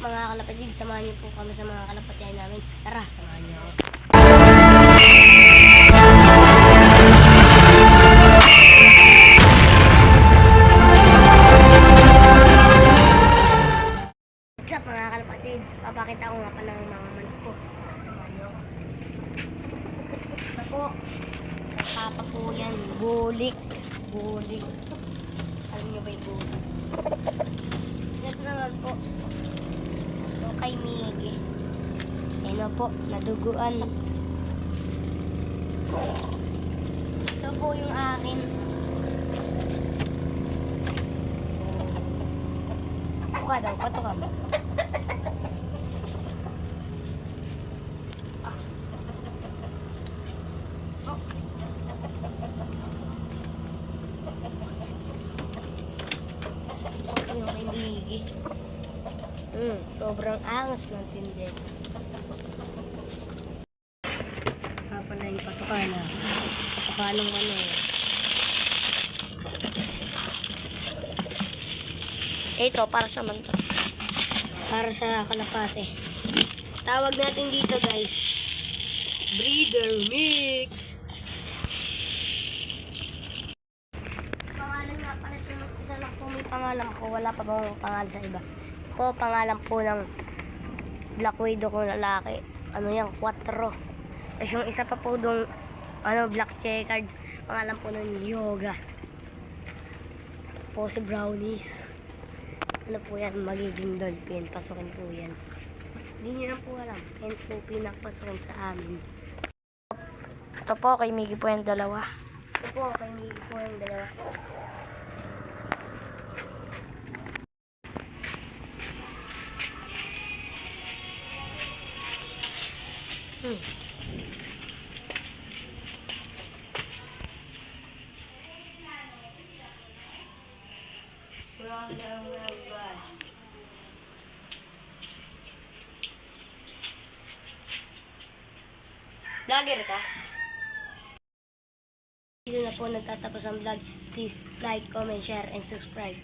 mga kalapatid, samahan niyo po kami sa mga kalapatian namin. Tara, samahan niyo ako. What's up mga kalapatid? Papakita ko nga pa ng mga manok ko. Samahan niyo ako. Ito po. Papa po yan. Bulik. Bulik. Alam niyo ba yung bulik? Ito naman po. Ito kay Miggy. Ayan po, naduguan. Ito po yung akin. Patuka daw, patuka mo. Ito yung kay Miggy. Sobrang angas ng tindi. Pala yung patuka na. Patuka ng ano eh. Ito, para sa manto. Para sa kalapate. Tawag natin dito guys, breeder mix. Pangalan nga pala ito. Isa lang po may pangalan ko. Wala pa bang pangalan sa iba. Po, pangalan po ng Black Widow kong lalaki. Ano yan? 4. Tapos yung isa pa po dong black checkered, pangalan po ng Yoga. Po si Brownies. Ano po yan? Magiging dolphin. Pasukin po yan. Hindi nyo na po alam. Yan po pinapasukin sa amin. Ito po, kay Miggy po yung dalawa. Ito po, kay Miggy po yung dalawa. Vlogger ka? Dito na po nagtatapos ang vlog. Please like, comment, share, and subscribe.